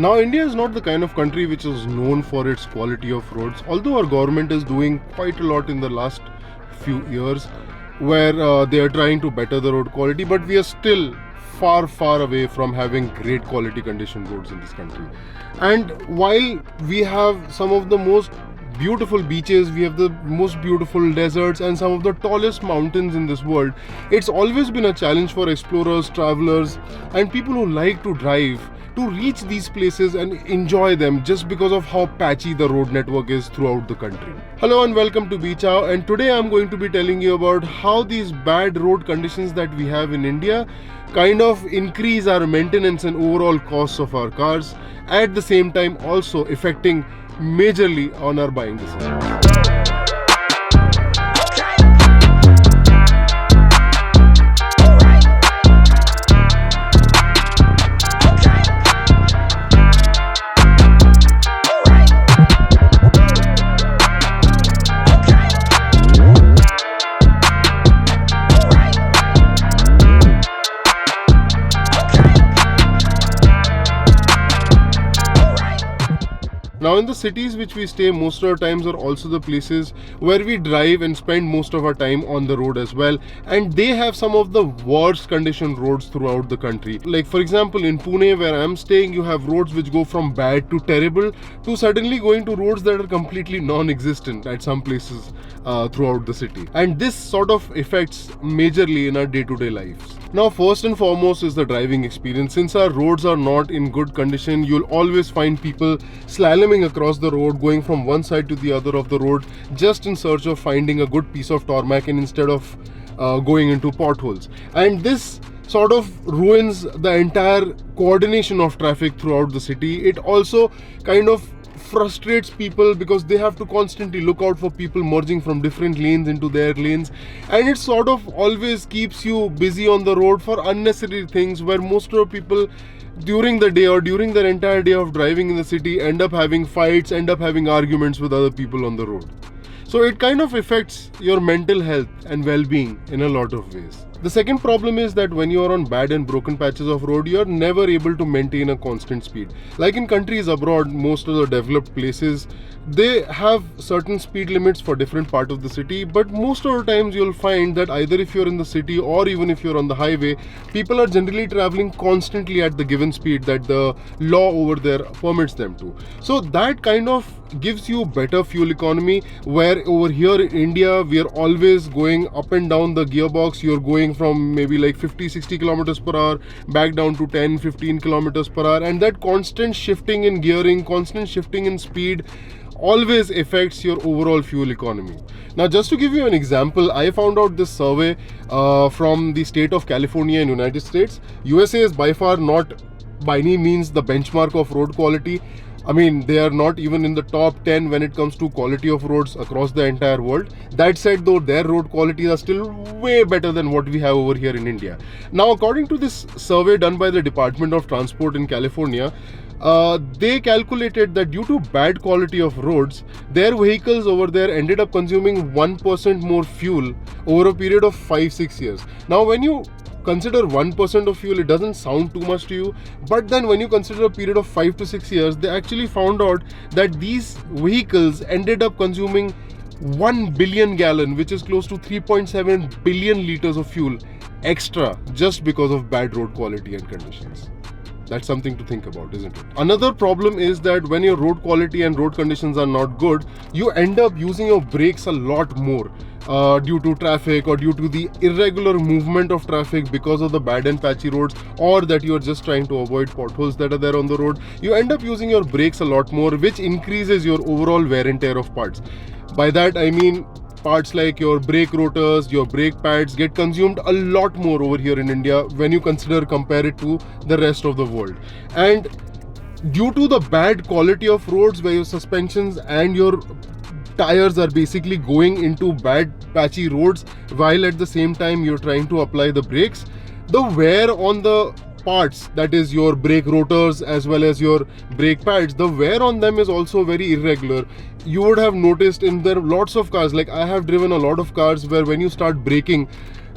Now, India is not the kind of country which is known for its quality of roads, although our government is doing quite a lot in the last few years where they are trying to better the road quality, but we are still far away from having great quality condition roads in this country. And while we have some of the most beautiful beaches, we have the most beautiful deserts and some of the tallest mountains in this world, it's always been a challenge for explorers, travelers and people who like to drive to reach these places and enjoy them just because of how patchy the road network is throughout the country. Hello and welcome to Beach Hour, and today I'm going to be telling you about how these bad road conditions that we have in India kind of increase our maintenance and overall costs of our cars, at the same time also affecting majorly on our buying decisions. Now, in the cities which we stay, most of our times are also the places where we drive and spend most of our time on the road as well, and they have some of the worst condition roads throughout the country. Like for example, in Pune where I'm staying, you have roads which go from bad to terrible to suddenly going to roads that are completely non-existent at some places throughout the city, and this sort of affects majorly in our day-to-day lives. Now, first and foremost is the driving experience. Since our roads are not in good condition, you'll always find people slaloming across the road, going from one side to the other of the road just in search of finding a good piece of tarmac, and instead of going into potholes. And this sort of ruins the entire coordination of traffic throughout the city. It also kind of frustrates people because they have to constantly look out for people merging from different lanes into their lanes, and it sort of always keeps you busy on the road for unnecessary things where most of the people during the day or during their entire day of driving in the city end up having fights, end up having arguments with other people on the road. So it kind of affects your mental health and well-being in a lot of ways. The second problem is that when you are on bad and broken patches of road, you are never able to maintain a constant speed. Like in countries abroad, most of the developed places, they have certain speed limits for different part of the city, but most of the times you'll find that either if you're in the city or even if you're on the highway, people are generally traveling constantly at the given speed that the law over there permits them to. So that kind of gives you better fuel economy, where over here in India we are always going up and down the gearbox. You're going from maybe like 50-60 kilometers per hour back down to 10-15 kilometers per hour, and that constant shifting in gearing, constant shifting in speed always affects your overall fuel economy. Now, just to give you an example, I found out this survey from the state of California in United States. USA is by far not by any means the benchmark of road quality. I mean, they are not even in the top 10 when it comes to quality of roads across the entire world. That said though, their road qualities are still way better than what we have over here in India. Now, according to this survey done by the Department of Transport in California, they calculated that due to bad quality of roads, their vehicles over there ended up consuming 1% more fuel over a period of 5-6 years. Now, when you consider 1% of fuel, it doesn't sound too much to you, but then when you consider a period of 5 to 6 years, they actually found out that these vehicles ended up consuming 1 billion gallon, which is close to 3.7 billion liters of fuel extra just because of bad road quality and conditions. That's something to think about, isn't it? Another problem is that when your road quality and road conditions are not good, you end up using your brakes a lot more due to traffic or due to the irregular movement of traffic because of the bad and patchy roads, or that you are just trying to avoid potholes that are there on the road. You end up using your brakes a lot more, which increases your overall wear and tear of parts. By that I mean parts like your brake rotors, your brake pads get consumed a lot more over here in India when you compare it to the rest of the world. And due to the bad quality of roads where your suspensions and your tires are basically going into bad patchy roads while at the same time you're trying to apply the brakes, the wear on the parts, that is your brake rotors as well as your brake pads, the wear on them is also very irregular. You would have noticed in there lots of cars, like I have driven a lot of cars where when you start braking,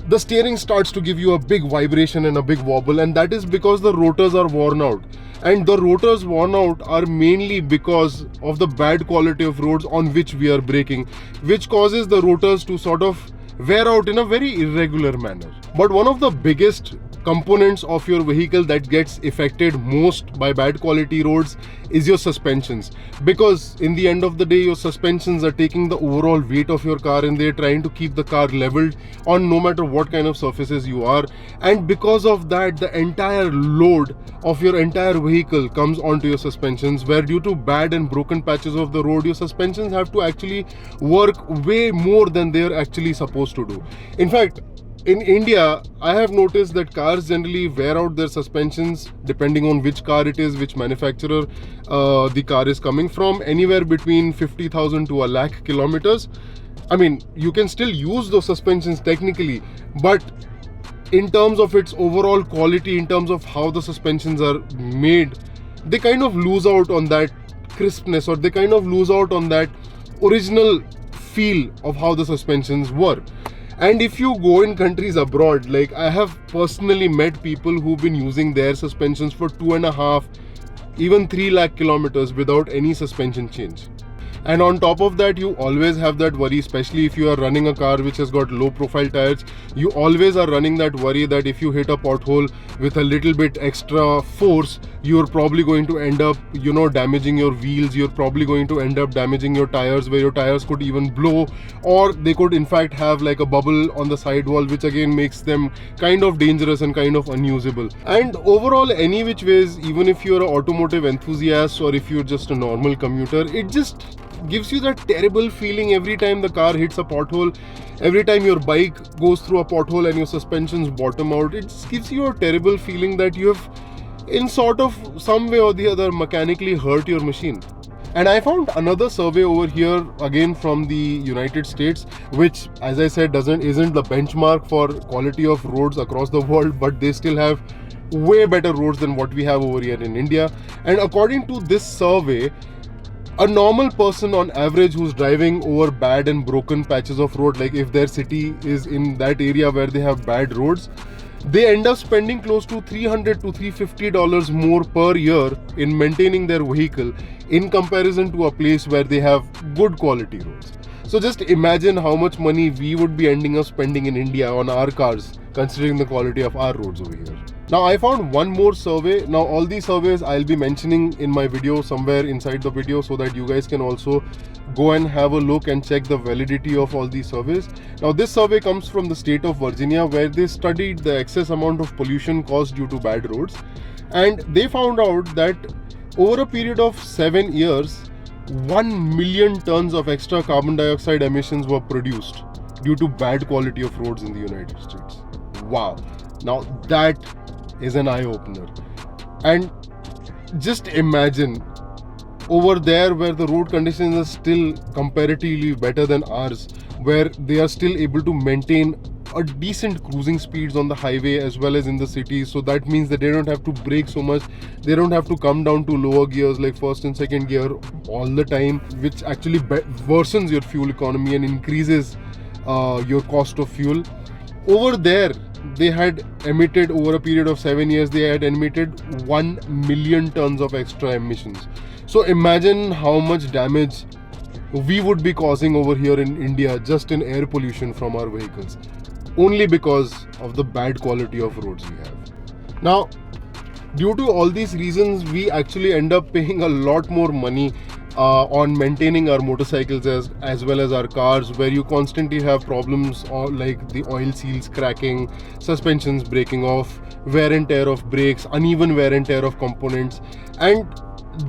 the steering starts to give you a big vibration and a big wobble, and that is because the rotors are worn out. And the rotors worn out are mainly because of the bad quality of roads on which we are braking, which causes the rotors to sort of wear out in a very irregular manner. But one of the biggest components of your vehicle that gets affected most by bad quality roads is your suspensions, because in the end of the day your suspensions are taking the overall weight of your car and they're trying to keep the car leveled on no matter what kind of surfaces you are. And because of that, the entire load of your entire vehicle comes onto your suspensions, where due to bad and broken patches of the road, your suspensions have to actually work way more than they're actually supposed to do. In fact, in India, I have noticed that cars generally wear out their suspensions depending on which car it is, which manufacturer the car is coming from, anywhere between 50,000 to a lakh kilometers. I mean, you can still use those suspensions technically, but in terms of its overall quality, in terms of how the suspensions are made, they kind of lose out on that crispness, or they kind of lose out on that original feel of how the suspensions were. And if you go in countries abroad, like I have personally met people who've been using their suspensions for 2.5, even 3 lakh kilometers without any suspension change. And on top of that, you always have that worry, especially if you are running a car which has got low profile tires, you always are running that worry that if you hit a pothole with a little bit extra force, you're probably going to end up, damaging your wheels. You're probably going to end up damaging your tires, where your tires could even blow, or they could in fact have like a bubble on the sidewall, which again makes them kind of dangerous and kind of unusable. And overall, any which ways, even if you're an automotive enthusiast or if you're just a normal commuter, it just gives you that terrible feeling every time the car hits a pothole, every time your bike goes through a pothole and your suspensions bottom out. It gives you a terrible feeling that you have, in sort of some way or the other, mechanically hurt your machine. And I found another survey over here, again from the United States, which, as I said, isn't the benchmark for quality of roads across the world, but they still have way better roads than what we have over here in India. And according to this survey, a normal person on average who's driving over bad and broken patches of road, like if their city is in that area where they have bad roads, they end up spending close to $300 to $350 more per year in maintaining their vehicle in comparison to a place where they have good quality roads. So just imagine how much money we would be ending up spending in India on our cars, considering the quality of our roads over here. Now I found one more survey. Now all these surveys I'll be mentioning in my video somewhere inside the video, so that you guys can also go and have a look and check the validity of all these surveys. Now this survey comes from the state of Virginia, where they studied the excess amount of pollution caused due to bad roads, and they found out that over a period of 7 years, 1 million tons of extra carbon dioxide emissions were produced due to bad quality of roads in the United States. Wow. Now that is an eye-opener. And just imagine over there where the road conditions are still comparatively better than ours, where they are still able to maintain a decent cruising speeds on the highway as well as in the cities. So that means that they don't have to brake so much, they don't have to come down to lower gears like first and second gear all the time, which actually worsens your fuel economy and increases your cost of fuel. Over there, they had emitted, over a period of 7 years, they had emitted 1 million tons of extra emissions. So imagine how much damage we would be causing over here in India just in air pollution from our vehicles, only because of the bad quality of roads we have. Now, due to all these reasons, we actually end up paying a lot more money on maintaining our motorcycles as well as our cars, where you constantly have problems like the oil seals cracking, suspensions breaking off, wear and tear of brakes, uneven wear and tear of components. And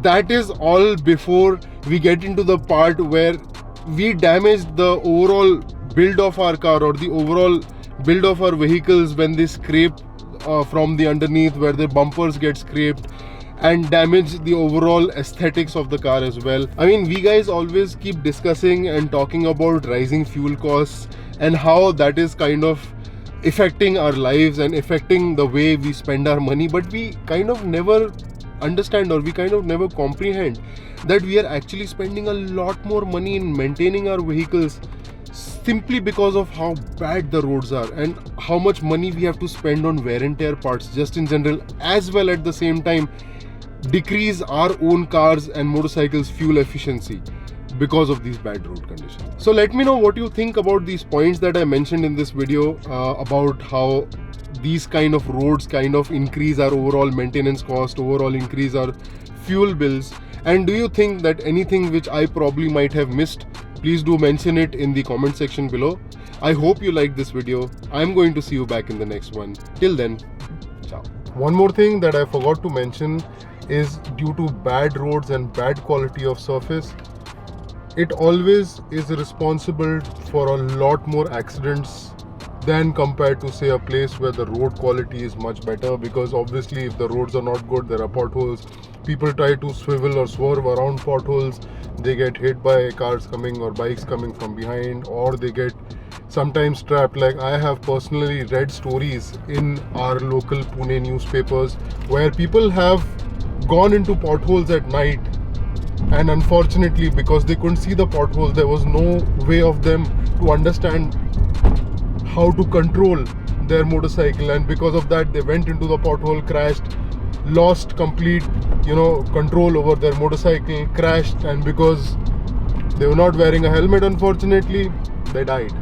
that is all before we get into the part where we damage the overall build of our car, or the overall build of our vehicles, when they scrape from the underneath, where the bumpers get scraped and damage the overall aesthetics of the car as well. I mean, we guys always keep discussing and talking about rising fuel costs and how that is kind of affecting our lives and affecting the way we spend our money, but we kind of never understand, or we kind of never comprehend that we are actually spending a lot more money in maintaining our vehicles simply because of how bad the roads are and how much money we have to spend on wear and tear parts just in general, as well at the same time decrease our own cars and motorcycles fuel efficiency because of these bad road conditions. So let me know what you think about these points that I mentioned in this video, about how these kind of roads kind of increase our overall maintenance cost, overall increase our fuel bills, and do you think that anything which I probably might have missed? Please do mention it in the comment section below. I hope you liked this video. I'm going to see you back in the next one. Till then, ciao. One more thing that I forgot to mention is, due to bad roads and bad quality of surface, it always is responsible for a lot more accidents than compared to, say, a place where the road quality is much better, because obviously if the roads are not good, there are potholes, people try to swivel or swerve around potholes, they get hit by cars coming or bikes coming from behind, or they get sometimes trapped. Like I have personally read stories in our local Pune newspapers where people have gone into potholes at night, and unfortunately because they couldn't see the potholes, there was no way of them to understand how to control their motorcycle, and because of that they went into the pothole, crashed, lost complete control over their motorcycle, crashed, and because they were not wearing a helmet, unfortunately they died.